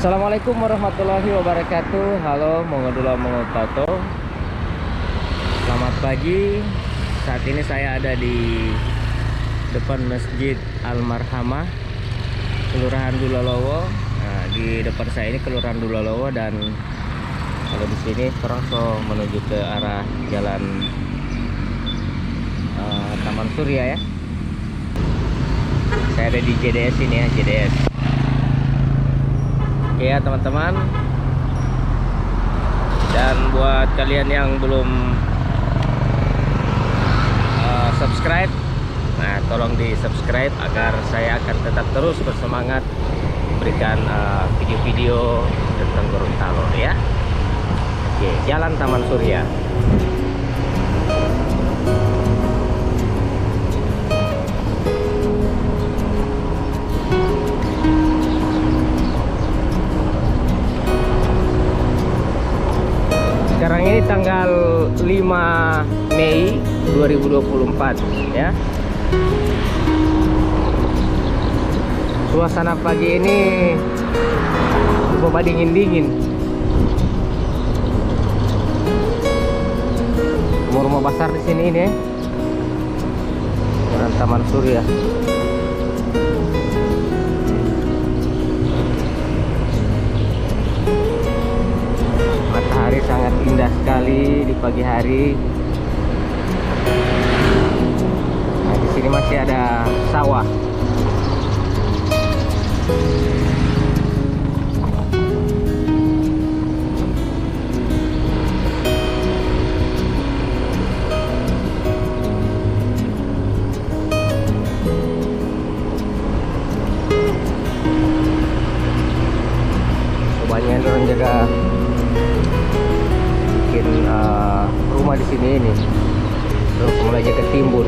Assalamualaikum warahmatullahi wabarakatuh. Halo Mongodula Mongotato. Selamat pagi. Saat ini saya ada di depan Masjid Al-Marhamah, Kelurahan Dulalowo. Nah, di depan saya ini Kelurahan Dulalowo, dan kalau di sini orang menuju ke arah jalan Taman Surya ya. Saya ada di JDS ini ya, JDS. Oke ya teman-teman. Dan buat kalian yang belum subscribe, nah tolong di subscribe agar saya akan tetap terus bersemangat memberikan video-video tentang Gorontalo ya. Oke, Jalan Taman Surya. Sekarang ini tanggal 5 Mei 2024 ya. Suasana pagi ini coba dingin-dingin. Rumah besar di sini ini ya. Jalan Taman Surya. Matahari sangat indah sekali di pagi hari. Nah, di sini masih ada sawah. Banyak orang jaga bikin rumah di sini ini, terus mulai jaga timbun.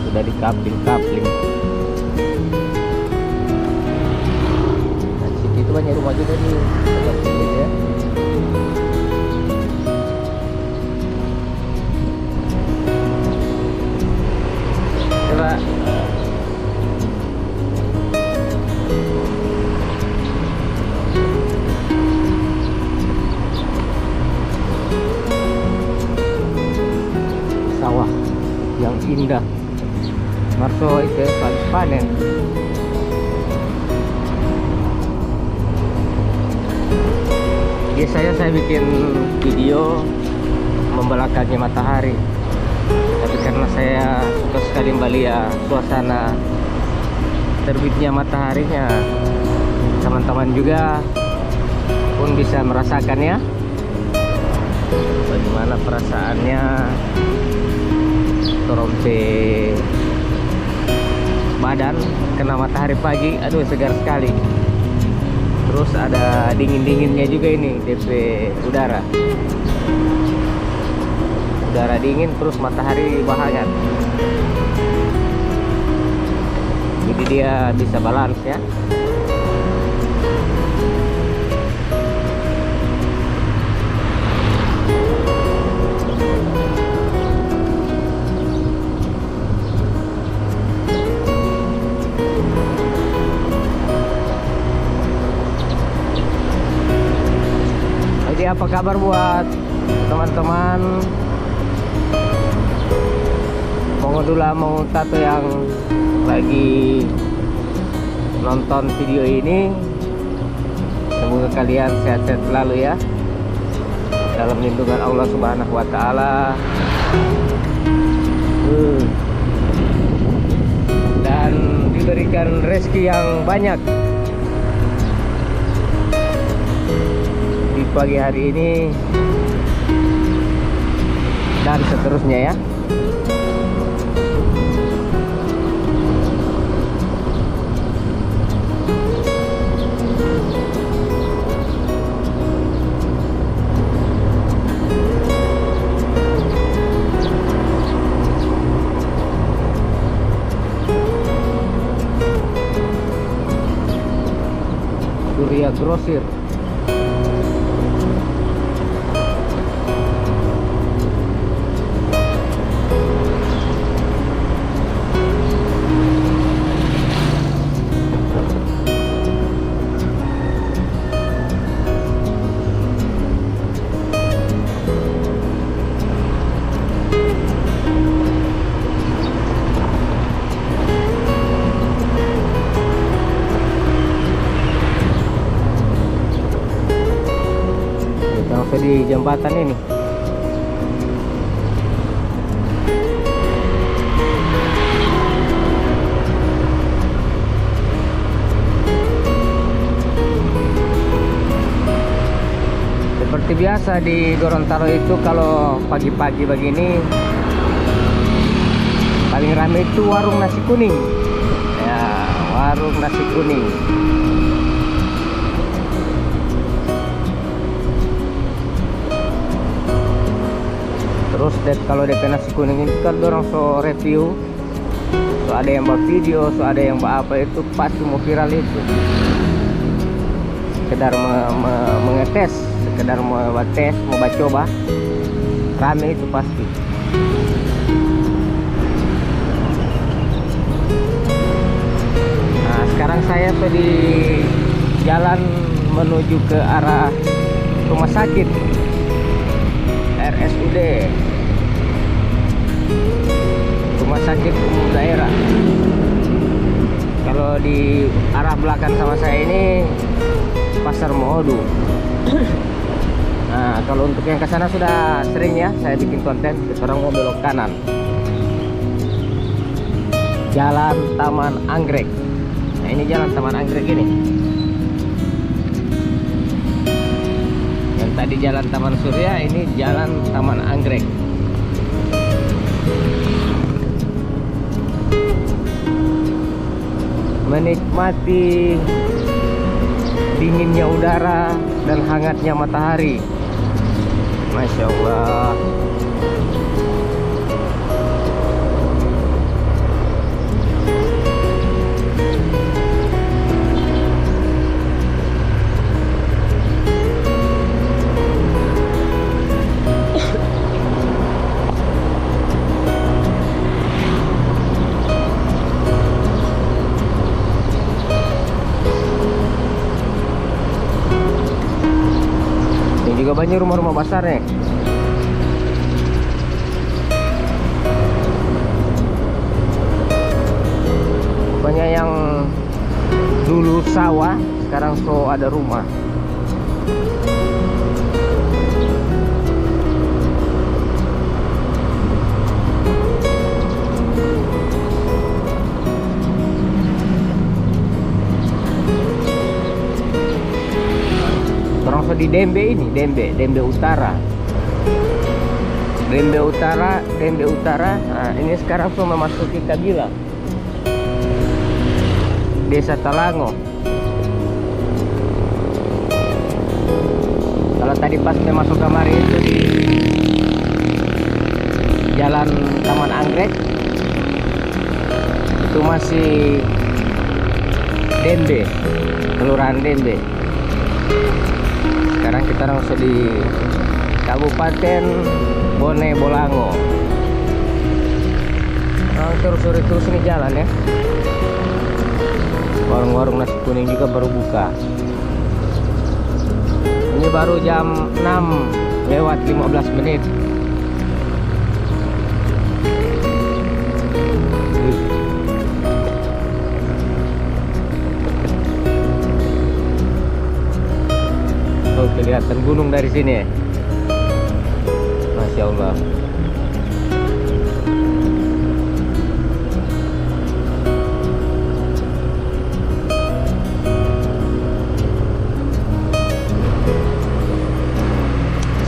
Sudah dikapling-kapling. Nah, di situ banyak rumah juga nih, dekat sini ya. Coba sawah yang indah. Marso itu panen. Biasanya saya bikin video membelakangi matahari, tapi karena saya suka sekali melihat suasana terbitnya mataharinya, teman-teman juga pun bisa merasakannya bagaimana perasaannya terompe badan kena matahari pagi. Aduh, segar sekali. Terus ada dingin-dinginnya juga ini, DP udara dingin, terus matahari berhangat, jadi dia bisa balance ya. Jadi apa kabar buat teman-teman Mongodula Mongotato yang lagi nonton video ini? Semoga kalian sehat-sehat selalu ya, dalam lindungan Allah Subhanahu wa Ta'ala, dan diberikan rezeki yang banyak di pagi hari ini dan seterusnya ya. Surya Grosir. di jembatan ini. Seperti biasa di Gorontalo itu kalau pagi-pagi begini paling ramai itu warung nasi kuning. Ya, warung nasi kuning. Terus kalau DP nasi kuning ini kan orang so review, so ada yang buat video, so ada yang buat apa, itu pasti mau viral itu. Sekedar mengetes, sekedar mau tes, mau coba, rame itu pasti. Nah, sekarang saya tuh di jalan menuju ke arah rumah sakit RSUD, rumah sakit umum daerah. Kalau di arah belakang sama saya ini Pasar Modu. Nah, kalau untuk yang ke sana sudah sering ya saya bikin konten. Sekarang mau belok kanan, Jalan Taman Anggrek. Nah, ini Jalan Taman Anggrek ini. Yang tadi Jalan Taman Surya, ini Jalan Taman Anggrek. Menikmati dinginnya udara dan hangatnya matahari. Masya Allah. Juga banyak rumah-rumah besar nih. Banyak yang dulu sawah, sekarang so ada rumah. Di Dembe ini, Dembe Utara. Nah, ini sekarang sudah memasuki Kabila, Desa Talango. Kalau tadi pas saya masuk kamar itu di Jalan Taman Anggrek, itu masih Dembe, Kelurahan Dembe. Sekarang kita langsung di Kabupaten Bone Bolango. Nah, terus ini jalan ya. Warung-warung nasi kuning juga baru buka. Ini baru jam 6:15. Kelihatan gunung dari sini ya. Masya Allah.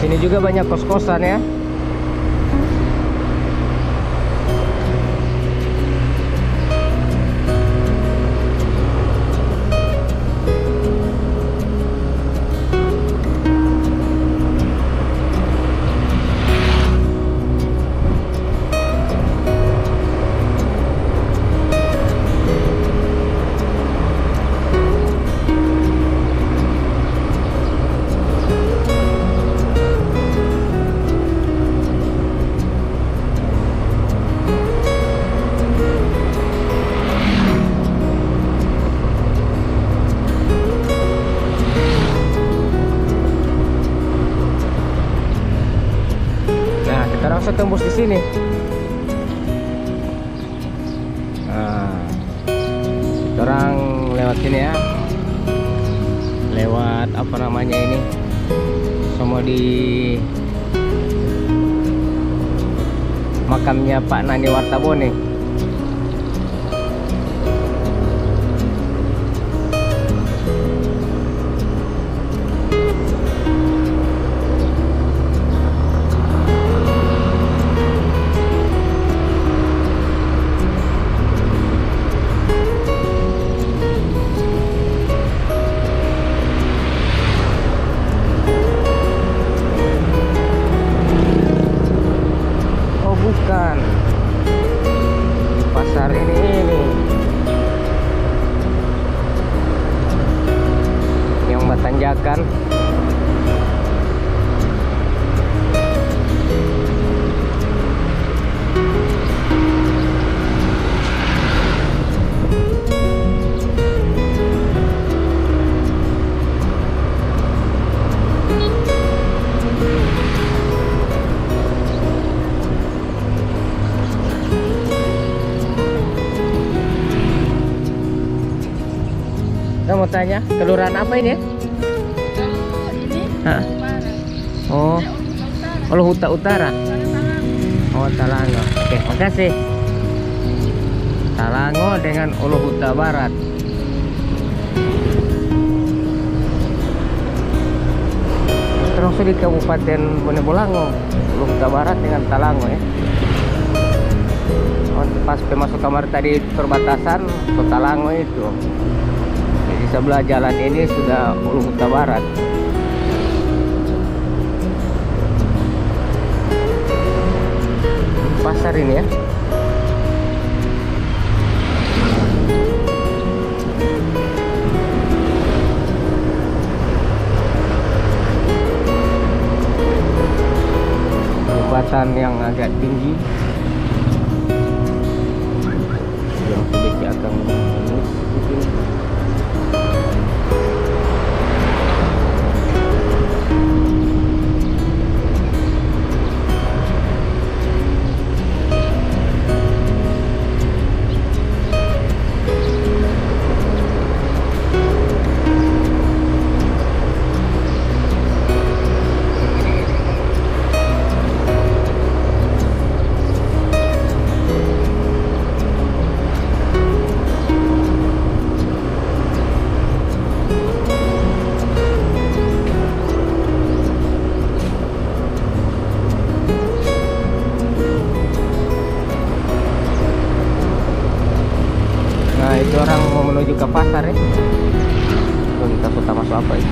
Sini juga banyak kos-kosan ya. Langsung tembus di sini. Nah, orang lewat sini ya. Lewat apa namanya ini? mau di makamnya Pak Nani Wartabone. Bukan pasar ini yang Batanjakan. Saya mau tanya, kelurahan apa ini ya? Kalau ini Hah? Barat. Oh, Uluhuta Utara. Oh, Talango. Oke, makasih. Talango dengan Uluhuta Barat. Terus di Kabupaten Bone Bolango, Uluhuta Barat dengan Talango ya. Oh, pas masuk kamar tadi perbatasan ke Talango itu. Di sebelah jalan ini sudah Uluhuta Barat. Pasar ini ya. Jembatan yang agak tinggi. Yang sedikit akan menembus di sini. Nah, itu orang mau menuju ke pasar ya. Tuh, kita kota masuk apa ini?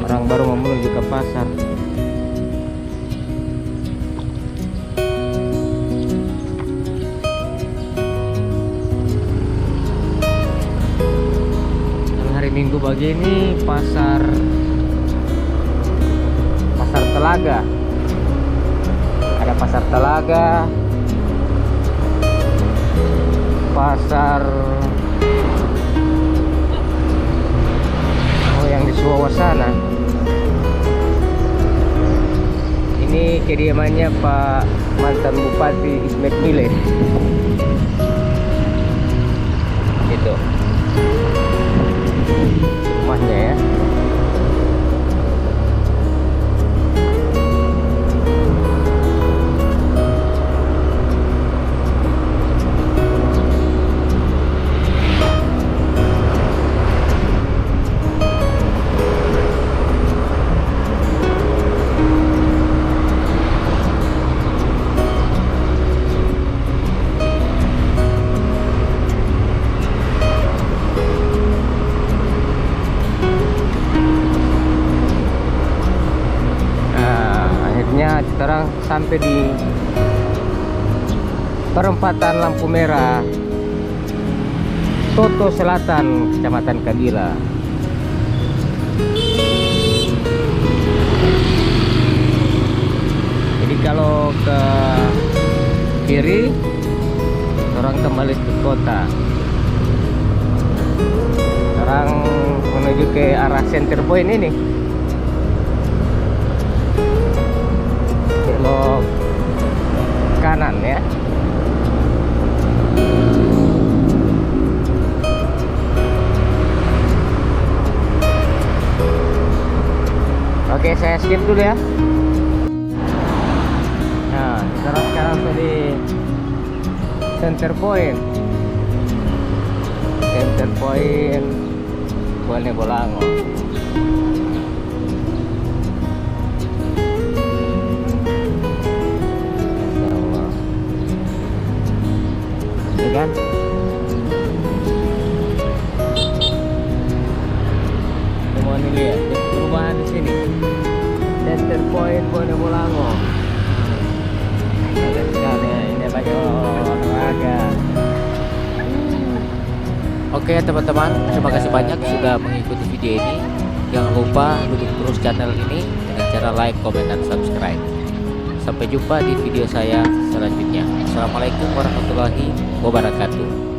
Orang baru mau menuju ke pasar. Dan hari Minggu begini pasar Telaga. Ada pasar Telaga. Pasar yang di Suwawasana. Ini kediamannya Pak mantan Bupati Ismet Mile. Itu rumahnya ya. Sekarang sampai di perempatan lampu merah Toto Selatan, Kecamatan Kabila. Jadi kalau ke kiri orang kembali ke kota. Sekarang menuju ke arah Center Point ini. Belok kanan ya. saya skip dulu ya. Nah, sekarang saya di Center Point Bone Bolango. Masya Allah. Ini kan semua nih lihat perubahan di sini. Center Point Bone Bolango. Ada sekali ya, ini banyak olahraga. Oke teman-teman, terima kasih banyak sudah mengikuti video ini. Jangan lupa dukung terus channel ini dengan cara like, komen, dan subscribe. Sampai jumpa di video saya selanjutnya. Assalamualaikum warahmatullahi wabarakatuh.